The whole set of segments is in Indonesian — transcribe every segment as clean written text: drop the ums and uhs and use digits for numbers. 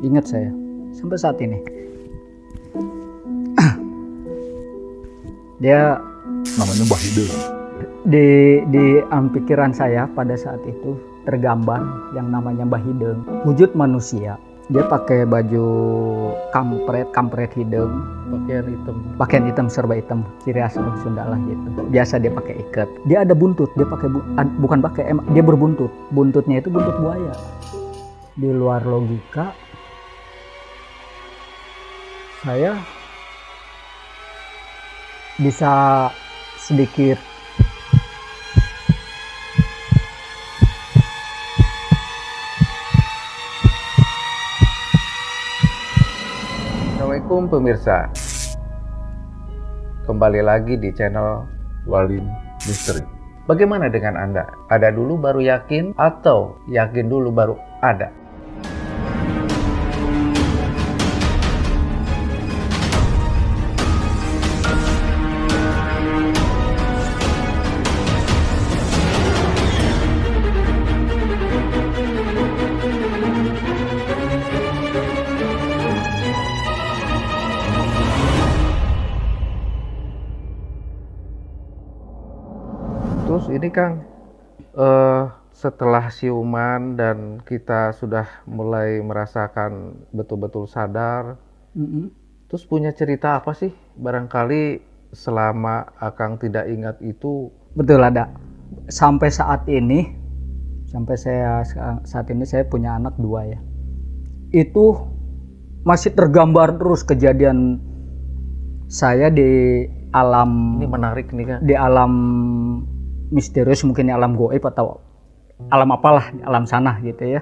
Ingat saya sampai saat ini. Dia Namanya Mbah Hide. di pikiran saya pada saat itu tergambar yang namanya Mbah Hideng, wujud manusia. Dia pakai baju kampret hidung, pakaian hitam serba hitam, ciri khas orang Sunda lah gitu. Biasa dia pakai ikat. Dia ada buntut, dia pakai bukan pakai, dia berbuntut. Buntutnya itu buntut buaya. Di luar logika, saya bisa sedikit Assalamualaikum pemirsa, kembali lagi di channel Walin Misteri. Bagaimana dengan Anda? Ada dulu baru yakin atau yakin dulu baru ada? Terus ini Kang, setelah siuman dan kita sudah mulai merasakan betul-betul sadar, terus punya cerita apa sih? Barangkali selama Akang tidak ingat itu. betul ada. Sampai saat ini saya punya anak 2 ya. Itu masih tergambar terus kejadian saya di alam. Ini menarik nih Kang. Di alam misterius, mungkin di alam goib atau alam apalah, di alam sana gitu ya.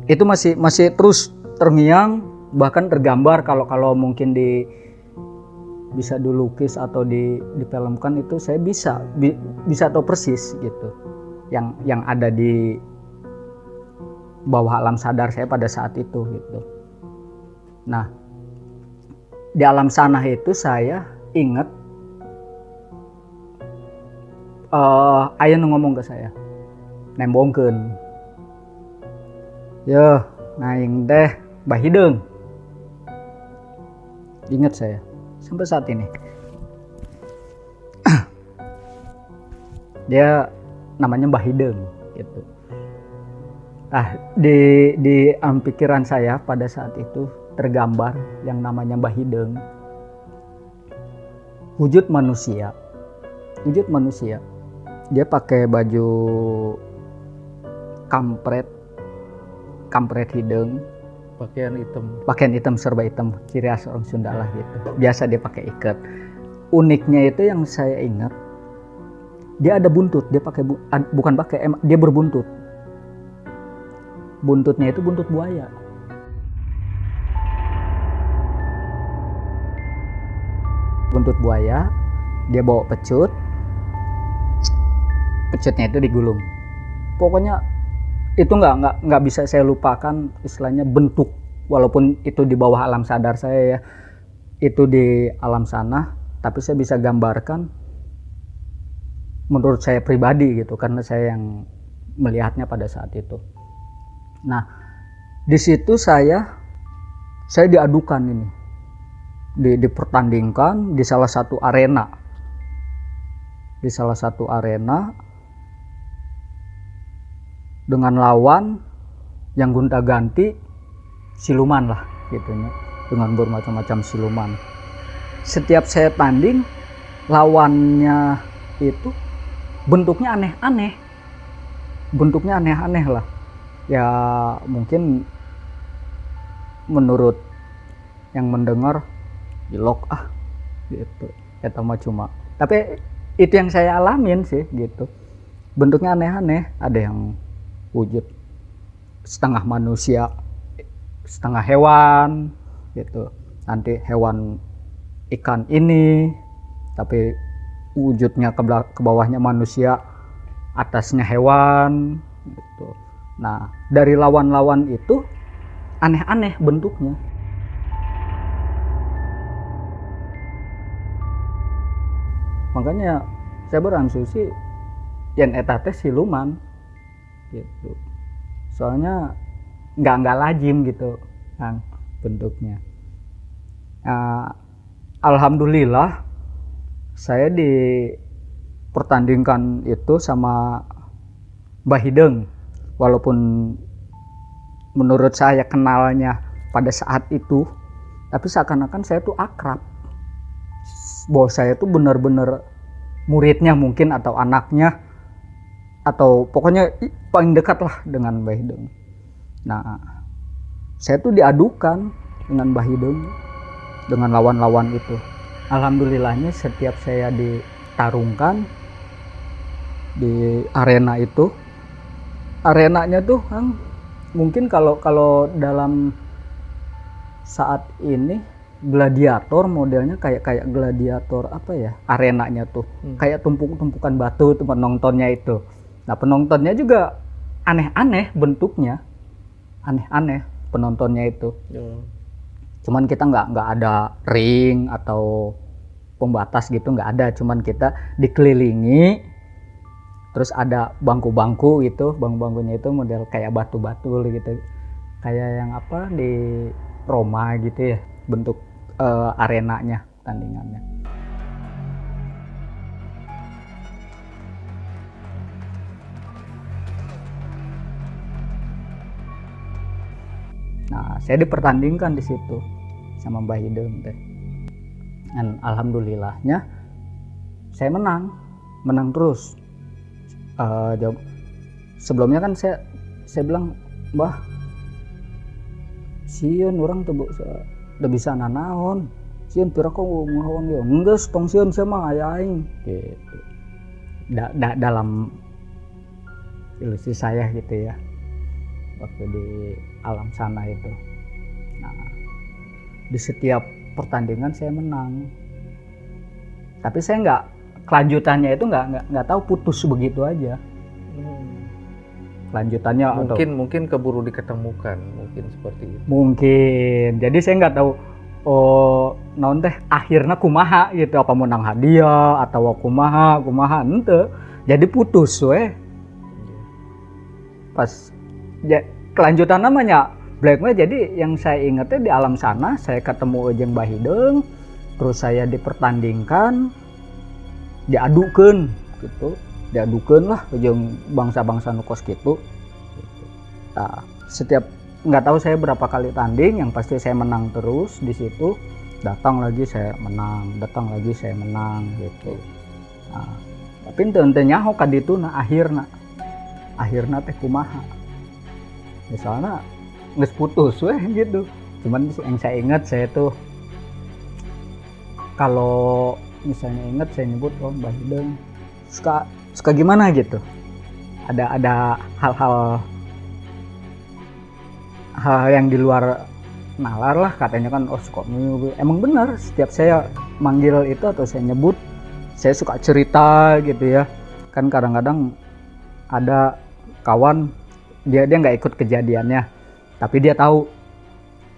Itu masih terus terngiang, bahkan tergambar kalau mungkin bisa dilukis atau difilmkan, itu saya bisa tahu persis gitu yang ada di bawah alam sadar saya pada saat itu gitu. Nah, di alam sana itu saya ingat ayah ngomong ke saya, nembongkeun, "Yo, naing teh Mbah Hideng." Ingat saya sampai saat ini. Dia namanya Mbah Hideng gitu. Di pikiran saya pada saat itu tergambar yang namanya Mbah Hideng, wujud manusia. Dia pakai baju kampret hidung, pakaian hitam serba hitam, ciri khas orang Sunda lah gitu. Biasa dia pakai ikat. Uniknya itu yang saya ingat, dia ada buntut. Dia dia berbuntut. Buntutnya itu buntut buaya. Dia bawa pecut. Pecutnya itu digulung. Pokoknya itu nggak bisa saya lupakan, istilahnya bentuk, walaupun itu di bawah alam sadar saya ya, itu di alam sana, tapi saya bisa gambarkan menurut saya pribadi gitu, karena saya yang melihatnya pada saat itu. Nah, di situ saya diadukan ini, dipertandingkan di salah satu arena. Dengan lawan yang gonta-ganti siluman lah gitunya, dengan bermacam-macam siluman. Setiap saya tanding, lawannya itu bentuknya aneh-aneh lah ya, mungkin menurut yang mendengar jelok gitu, eta mah cuma, tapi itu yang saya alamin sih gitu. Bentuknya aneh-aneh, ada yang wujud setengah manusia, setengah hewan gitu. Nanti hewan ikan ini, tapi wujudnya ke bawahnya manusia, atasnya hewan gitu. Nah, dari lawan-lawan itu aneh-aneh bentuknya. Makanya saya berasumsi yen eta teh siluman gitu. Soalnya nggak lazim gitu Kang bentuknya. Alhamdulillah saya dipertandingkan itu sama Mbah Hideng, walaupun menurut saya kenalnya pada saat itu, tapi seakan-akan saya tuh akrab, bahwa saya tuh benar-benar muridnya mungkin atau anaknya, atau pokoknya paling dekat lah dengan Mbah Hideng. Nah, saya tuh diadukan dengan Mbah Hideng, dengan lawan-lawan itu. Alhamdulillahnya setiap saya ditarungkan di arena itu, arenanya tuh Kang, mungkin kalau dalam saat ini gladiator modelnya kayak gladiator apa ya, arenanya tuh kayak tumpukan batu tuh penontonnya itu. Nah, penontonnya juga aneh-aneh bentuknya, aneh-aneh penontonnya itu. Cuman kita nggak ada ring atau pembatas gitu, nggak ada. Cuman kita dikelilingi, terus ada bangku-bangku gitu, bangku-bangkunya itu model kayak batu-batu gitu, kayak yang apa di Roma gitu ya bentuk arenanya, tandingannya. Nah, saya dipertandingkan di situ sama Mbah Hideng teh. Dan alhamdulillahnya saya menang terus. Sebelumnya kan saya bilang, Mbah, sieun orang tuh udah bisa nanaon, sieun pira kok ngelawan dia, enggak tong sieun saya mah aya aing gitu. Dalam ilusi saya gitu ya, waktu di alam sana itu. Nah, di setiap pertandingan saya menang, tapi saya nggak, kelanjutannya itu nggak tahu, putus begitu aja. Lanjutannya mungkin keburu diketemukan, mungkin seperti itu. Mungkin. Jadi saya nggak tahu naon teh akhirnya kumaha gitu, apa menang hadiah atau kumaha ente. Jadi putus we. Pas kelanjutan namanya Blackmore. Jadi yang saya ingatnya di alam sana saya ketemu jeung Mbah Hideng, terus saya dipertandingkan, diadukeun gitu. Diadukeun lah jeung bangsa-bangsa nukos gitu. Nah, setiap nggak tahu saya berapa kali tanding, yang pasti saya menang terus di situ. Datang lagi saya menang, datang lagi saya menang gitu. Nah, tapi ente nyaho ka ditu na akhirna teh kumaha. Misalnya geus putus weh gitu. Cuman yang saya ingat, saya tuh kalau misalnya ingat saya nyebut Mbah Hideng suka gimana gitu, ada hal-hal yang di luar nalar lah katanya kan. Suka emang benar, setiap saya manggil itu atau saya nyebut, saya suka cerita gitu ya kan. Kadang-kadang ada kawan dia nggak ikut kejadiannya, tapi dia tahu,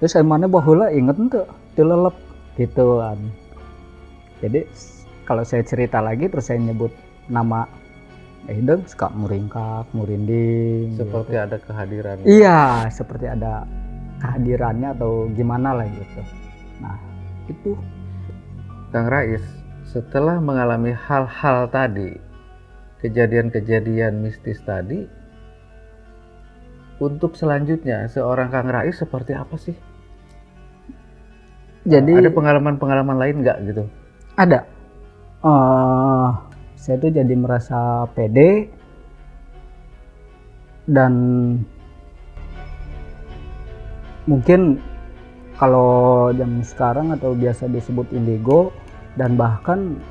terus saya mana bahula inget tuh dilelep gitu kan. Jadi kalau saya cerita lagi terus saya nyebut nama Hideng, suka muringkak, murinding. Seperti gitu. Ada kehadiran. Iya, seperti ada kehadirannya atau gimana lah gitu. Nah, itu. Kang Rais, setelah mengalami hal-hal tadi, kejadian-kejadian mistis tadi, untuk selanjutnya seorang Kang Rais seperti apa sih? Jadi ada pengalaman-pengalaman lain nggak gitu? Ada. Saya tuh jadi merasa pede dan mungkin kalau zaman sekarang atau biasa disebut indigo, dan bahkan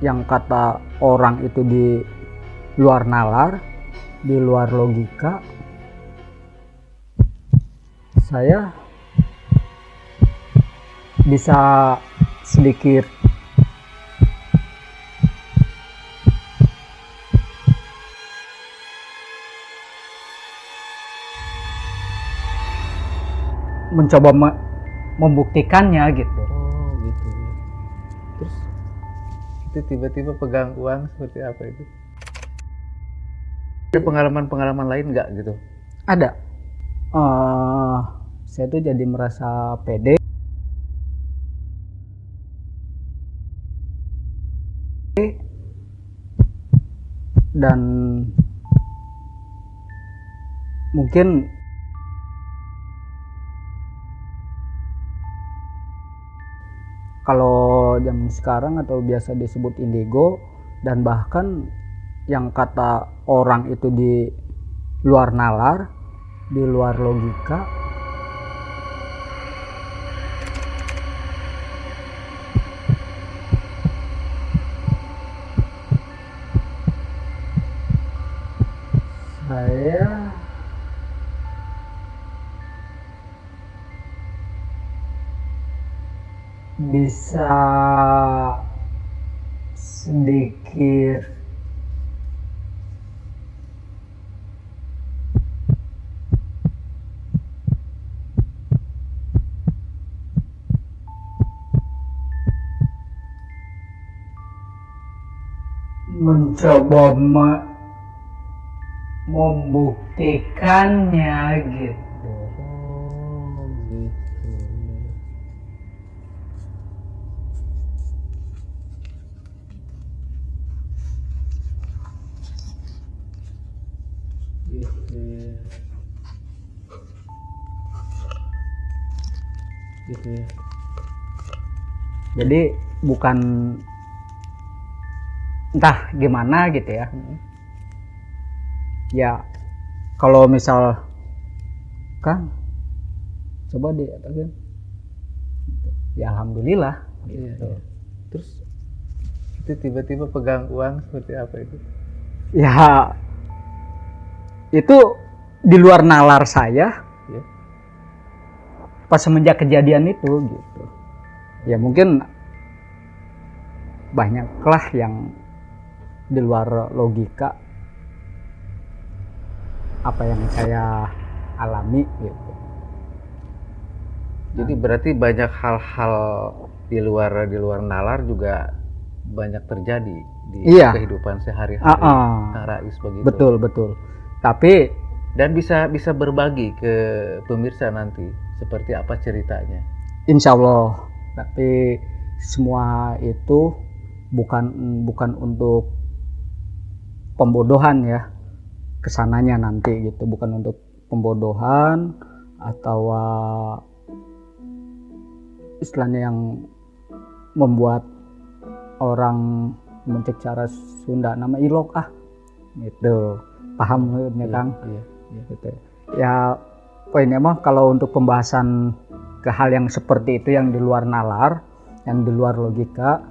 yang kata orang itu di luar nalar, di luar logika, saya bisa sedikit mencoba membuktikannya gitu. Oh gitu. Terus itu tiba-tiba pegang uang seperti apa itu? Ada pengalaman-pengalaman lain nggak gitu? Ada. saya tuh jadi merasa pede dan mungkin kalau zaman sekarang atau biasa disebut indigo, dan bahkan yang kata orang itu di luar nalar, di luar logika, saya bisa sedikit mencoba membuktikannya gitu. Oh, gitu. Gitu ya. Jadi bukan entah gimana gitu ya. Ya kalau misal Kang coba dikatakan, ya alhamdulillah Iya, gitu. iya. Terus itu tiba-tiba pegang uang seperti apa itu? Ya itu di luar nalar saya Ya. pas semenjak kejadian itu gitu. Ya mungkin banyaklah yang di luar logika apa yang saya alami gitu. Jadi berarti banyak hal-hal di luar nalar juga banyak terjadi di Iya. kehidupan sehari-hari Ah, Kang Rais begitu. betul. Tapi Dan bisa berbagi ke pemirsa nanti seperti apa ceritanya. insya Allah, tapi semua itu bukan untuk pembodohan ya, kesananya nanti gitu, bukan untuk pembodohan atau istilahnya yang membuat orang mencek cara Sunda nama ilok gitu, paham ya Kang? Iya. Gitu. Ya poinnya mah kalau untuk pembahasan ke hal yang seperti itu yang di luar nalar, yang di luar logika,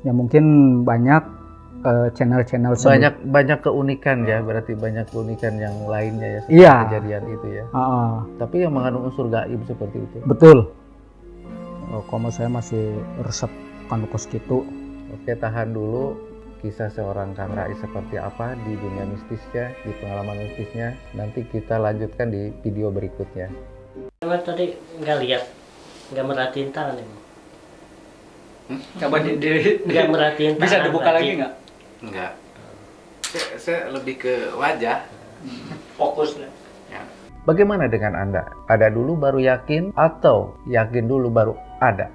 ya mungkin banyak channel-channel Banyak keunikan ya, berarti banyak keunikan yang lainnya ya setelah Iya. kejadian itu ya. Ah, Tapi yang mengandung unsur gaib seperti itu. betul. Kalau saya masih resep kanukos gitu. Oke, tahan dulu. Kisah seorang Kang Rais seperti apa di dunia mistisnya, di pengalaman mistisnya. Nanti kita lanjutkan di video berikutnya. Emang tadi nggak lihat, nggak merhatiin tangan emang. Coba Nggak merhatiin tangan. bisa dibuka berarti. lagi nggak? Enggak. Saya lebih ke wajah. Fokus nggak? Bagaimana dengan Anda? Ada dulu baru yakin atau yakin dulu baru ada?